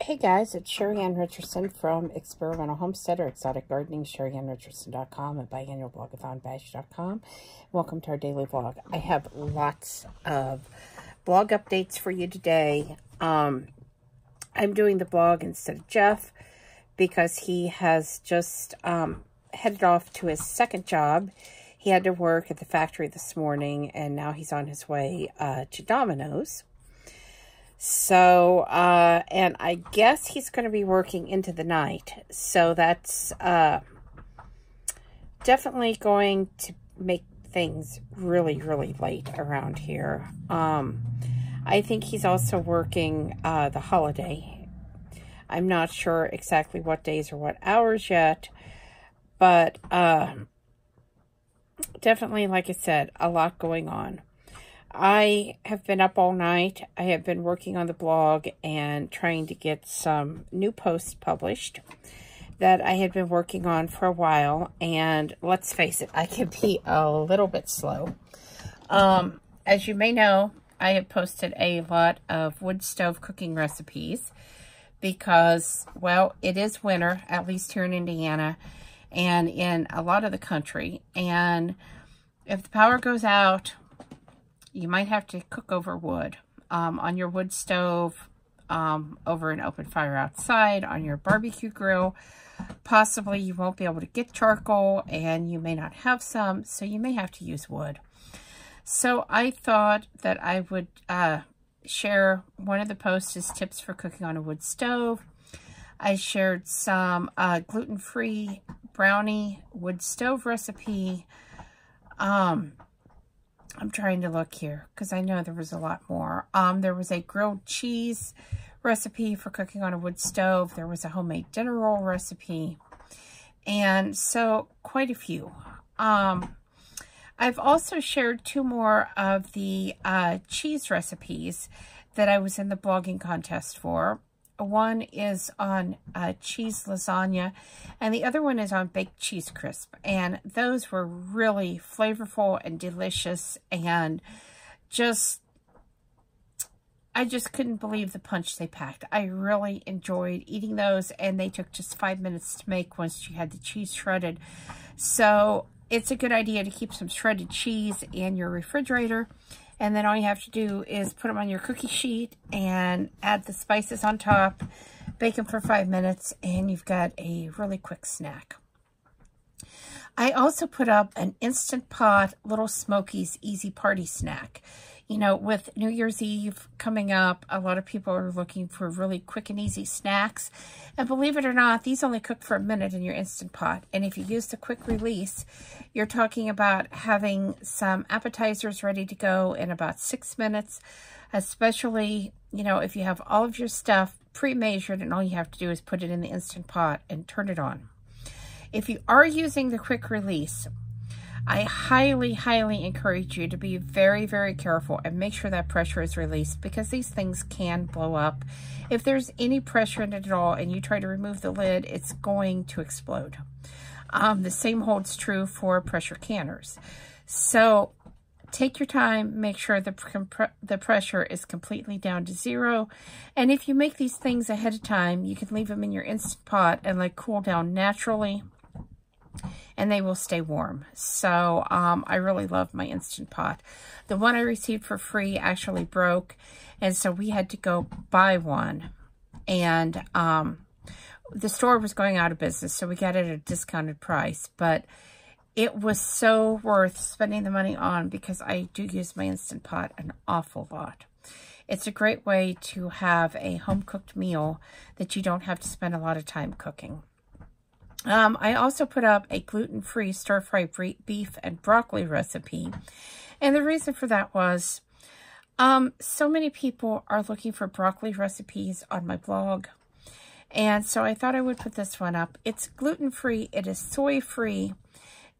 Hey guys, it's Sheri and Richerson from Experimental Homesteader, Exotic Gardening, SheriandRicherson.com, and biannualblog.com. Welcome to our daily vlog. I have lots of blog updates for you today. I'm doing the blog instead of Jeff because he has just headed off to his second job. He had to work at the factory this morning, and now he's on his way to Domino's. So, and I guess he's going to be working into the night. So that's definitely going to make things really, really late around here. I think he's also working the holiday. I'm not sure exactly what days or what hours yet. But definitely, like I said, a lot going on. I have been up all night. I have been working on the blog and trying to get some new posts published that I had been working on for a while. And let's face it, I can be a little bit slow. As you may know, I have posted a lot of wood stove cooking recipes because, well, it is winter, at least here in Indiana and in a lot of the country. And if the power goes out, you might have to cook over wood on your wood stove, over an open fire outside, on your barbecue grill. Possibly you won't be able to get charcoal and you may not have some, so you may have to use wood. So I thought that I would share one of the posts as tips for cooking on a wood stove. I shared some gluten-free brownie wood stove recipe. I'm trying to look here because I know there was a lot more. There was a grilled cheese recipe for cooking on a wood stove. There was a homemade dinner roll recipe. And so quite a few. I've also shared two more of the cheese recipes that I was in the blogging contest for. One is on cheese lasagna, and the other one is on baked cheese crisp. And those were really flavorful and delicious, and I just couldn't believe the punch they packed. I really enjoyed eating those, and they took just 5 minutes to make once you had the cheese shredded. So it's a good idea to keep some shredded cheese in your refrigerator. And then all you have to do is put them on your cookie sheet and add the spices on top, bake them for 5 minutes, and you've got a really quick snack. I also put up an Instant Pot Little Smokies Easy Party Snack. You know, with New Year's Eve coming up, a lot of people are looking for really quick and easy snacks. And believe it or not, these only cook for a minute in your Instant Pot. And if you use the quick release, you're talking about having some appetizers ready to go in about 6 minutes, especially, you know, if you have all of your stuff pre-measured and all you have to do is put it in the Instant Pot and turn it on. If you are using the quick release, I highly, highly encourage you to be very, very careful and make sure that pressure is released because these things can blow up. If there's any pressure in it at all and you try to remove the lid, it's going to explode. The same holds true for pressure canners. So take your time, make sure the pressure is completely down to 0. And if you make these things ahead of time, you can leave them in your Instant Pot and let cool down naturally, and they will stay warm. So I really love my Instant Pot. The one I received for free actually broke, and so we had to go buy one. And the store was going out of business, so we got it at a discounted price. But it was so worth spending the money on because I do use my Instant Pot an awful lot. It's a great way to have a home-cooked meal that you don't have to spend a lot of time cooking. I also put up a gluten-free stir-fry beef and broccoli recipe. And the reason for that was so many people are looking for broccoli recipes on my blog. And so I thought I would put this one up. It's gluten-free, it is soy-free,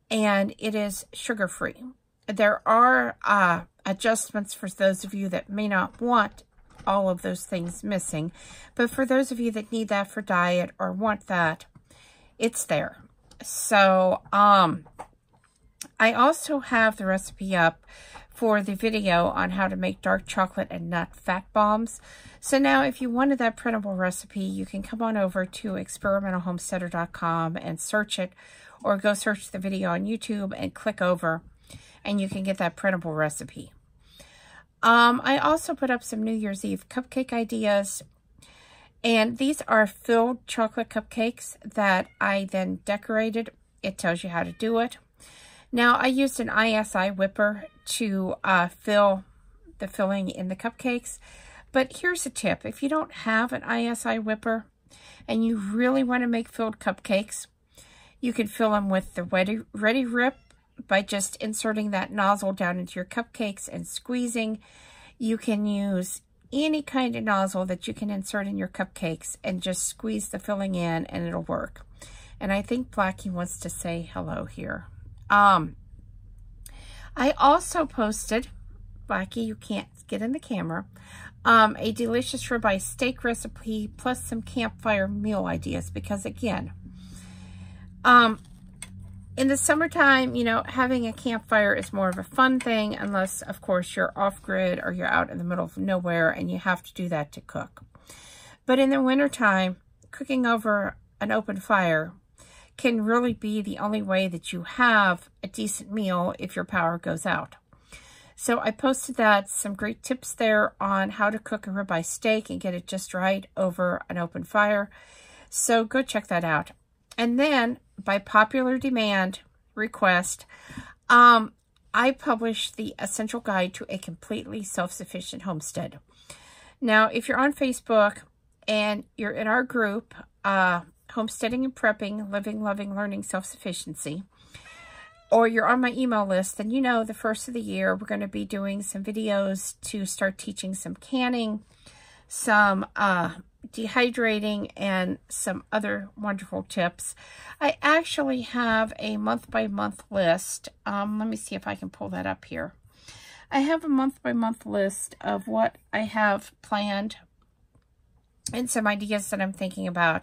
and it is sugar-free. There are adjustments for those of you that may not want all of those things missing. But for those of you that need that for diet or want that, it's there. So I also have the recipe up for the video on how to make dark chocolate and nut fat bombs. So now if you wanted that printable recipe, you can come on over to experimentalhomesteader.com and search it, or go search the video on YouTube and click over, and you can get that printable recipe. I also put up some New Year's Eve cupcake ideas, and these are filled chocolate cupcakes that I then decorated. It tells you how to do it. Now, I used an ISI whipper to fill the filling in the cupcakes, but here's a tip. If you don't have an ISI whipper and you really want to make filled cupcakes, you can fill them with the Ready Rip by just inserting that nozzle down into your cupcakes and squeezing. You can use any kind of nozzle that you can insert in your cupcakes and just squeeze the filling in and it'll work. And I think Blackie wants to say hello here. I also posted, Blackie, you can't get in the camera, a delicious ribeye steak recipe plus some campfire meal ideas, because again, in the summertime, you know, having a campfire is more of a fun thing, unless, of course, you're off-grid or you're out in the middle of nowhere and you have to do that to cook. But in the wintertime, cooking over an open fire can really be the only way that you have a decent meal if your power goes out. So I posted some great tips there on how to cook a ribeye steak and get it just right over an open fire. So go check that out. And then, by popular demand request, I published the Essential Guide to a Completely Self-Sufficient Homestead. Now, if you're on Facebook and you're in our group, Homesteading and Prepping, Living, Loving, Learning, Self-Sufficiency, or you're on my email list, then you know the first of the year we're going to be doing some videos to start teaching some canning, some dehydrating, and some other wonderful tips. I actually have a month-by-month list. Let me see if I can pull that up here. I have a month-by-month list of what I have planned and some ideas that I'm thinking about.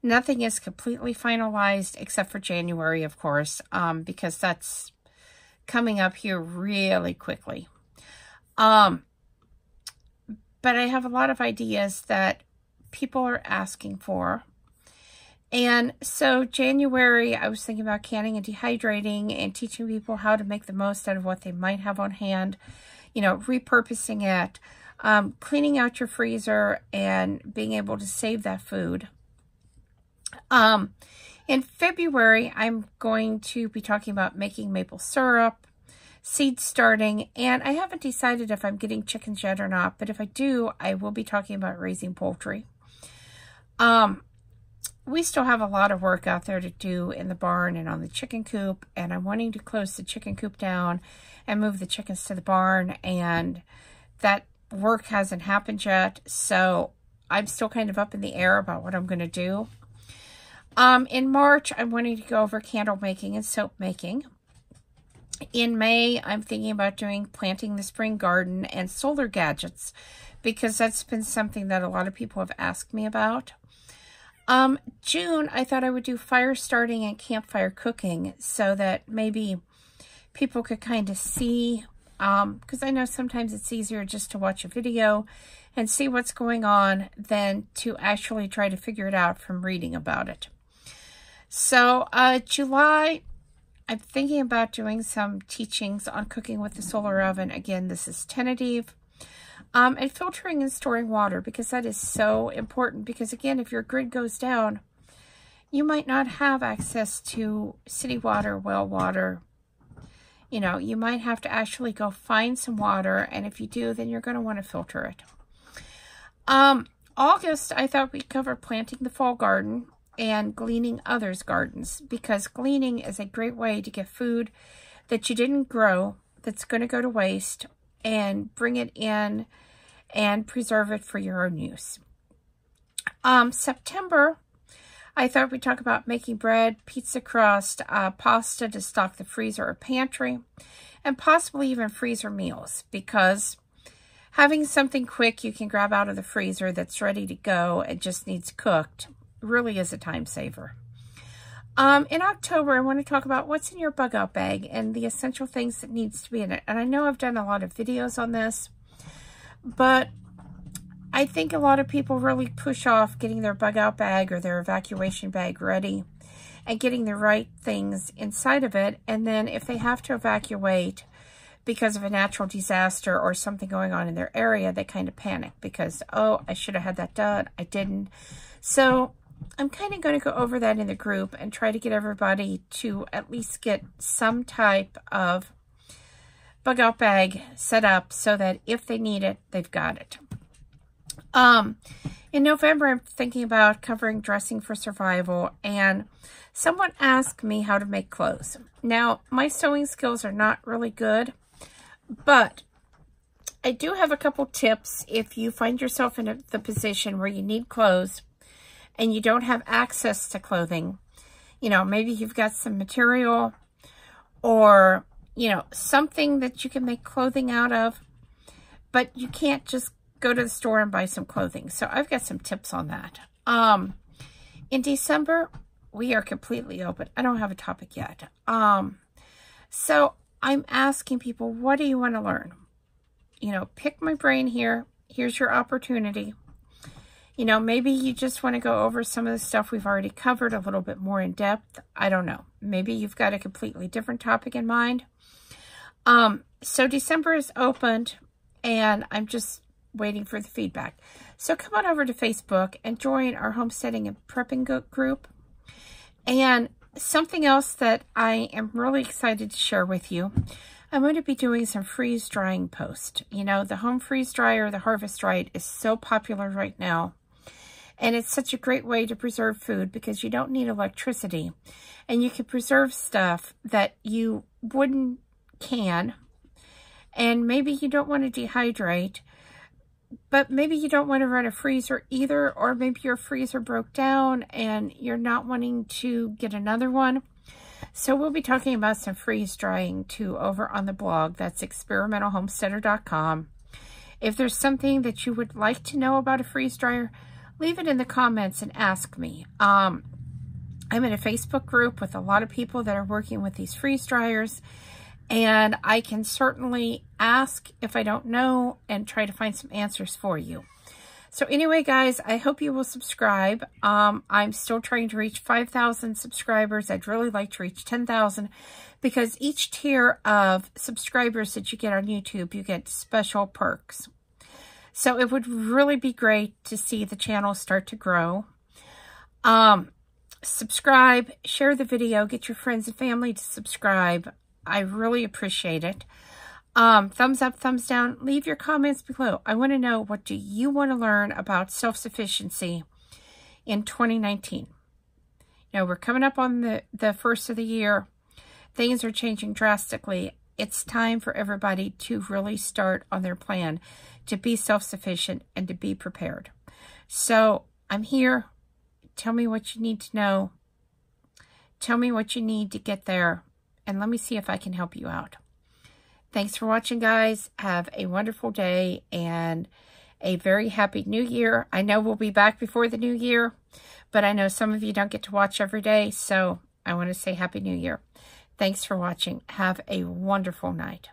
Nothing is completely finalized except for January, of course, because that's coming up here really quickly. But I have a lot of ideas that people are asking for. And so January, I was thinking about canning and dehydrating and teaching people how to make the most out of what they might have on hand, you know, repurposing it, cleaning out your freezer and being able to save that food. In February, I'm going to be talking about making maple syrup, seed starting, and I haven't decided if I'm getting chickens yet or not, but if I do, I will be talking about raising poultry. We still have a lot of work out there to do in the barn and on the chicken coop, and I'm wanting to close the chicken coop down and move the chickens to the barn, and that work hasn't happened yet, so I'm still kind of up in the air about what I'm going to do. In March, I'm wanting to go over candle making and soap making. In May, I'm thinking about doing planting the spring garden and solar gadgets, because that's been something that a lot of people have asked me about. June, I thought I would do fire starting and campfire cooking so that maybe people could kind of see, because I know sometimes it's easier just to watch a video and see what's going on than to actually try to figure it out from reading about it. So, July, I'm thinking about doing some teachings on cooking with the solar oven. Again, this is tentative. And filtering and storing water, because that is so important. Because again, if your grid goes down, you might not have access to city water, well water. You know, you might have to actually go find some water. And if you do, then you're going to want to filter it. August, I thought we'd cover planting the fall garden and gleaning others' gardens, because gleaning is a great way to get food that you didn't grow that's going to go to waste and bring it in and preserve it for your own use. September, I thought we'd talk about making bread, pizza crust, pasta to stock the freezer or pantry, and possibly even freezer meals, because having something quick you can grab out of the freezer that's ready to go and just needs cooked really is a time saver. In October, I want to talk about what's in your bug out bag and the essential things that needs to be in it. And I know I've done a lot of videos on this, but I think a lot of people really push off getting their bug out bag or their evacuation bag ready and getting the right things inside of it. And then if they have to evacuate because of a natural disaster or something going on in their area, they kind of panic because, oh, I should have had that done. I didn't. So I'm kind of going to go over that in the group and try to get everybody to at least get some type of bug out bag set up so that if they need it, they've got it. In November, I'm thinking about covering dressing for survival, and someone asked me how to make clothes. Now, my sewing skills are not really good, but I do have a couple tips if you find yourself in the position where you need clothes and you don't have access to clothing. You know, maybe you've got some material or, you know, something that you can make clothing out of, but you can't just go to the store and buy some clothing. So I've got some tips on that. In December, we are completely open. I don't have a topic yet. So I'm asking people, what do you want to learn? You know, pick my brain here. Here's your opportunity. You know, maybe you just want to go over some of the stuff we've already covered a little bit more in depth. I don't know. Maybe you've got a completely different topic in mind. So December is opened, and I'm just waiting for the feedback. So come on over to Facebook and join our homesteading and prepping group. And something else that I am really excited to share with you, I'm going to be doing some freeze drying posts. You know, the home freeze dryer, the Harvest Right, is so popular right now. And it's such a great way to preserve food because you don't need electricity. And you can preserve stuff that you wouldn't can. And maybe you don't want to dehydrate, but maybe you don't want to run a freezer either, or maybe your freezer broke down and you're not wanting to get another one. So we'll be talking about some freeze drying too over on the blog. That's experimentalhomesteader.com. If there's something that you would like to know about a freeze dryer, leave it in the comments and ask me. I'm in a Facebook group with a lot of people that are working with these freeze dryers, and I can certainly ask if I don't know and try to find some answers for you. So anyway, guys, I hope you will subscribe. I'm still trying to reach 5,000 subscribers. I'd really like to reach 10,000 because each tier of subscribers that you get on YouTube, you get special perks. So it would really be great to see the channel start to grow. Subscribe, share the video, get your friends and family to subscribe. I really appreciate it. Thumbs up, thumbs down. Leave your comments below. I want to know, what do you want to learn about self-sufficiency in 2019? You know, we're coming up on the first of the year. Things are changing drastically. It's time for everybody to really start on their plan to be self-sufficient and to be prepared. So I'm here. Tell me what you need to know. Tell me what you need to get there. And let me see if I can help you out. Thanks for watching, guys. Have a wonderful day and a very happy new year. I know we'll be back before the new year, but I know some of you don't get to watch every day, so I want to say happy new year. Thanks for watching. Have a wonderful night.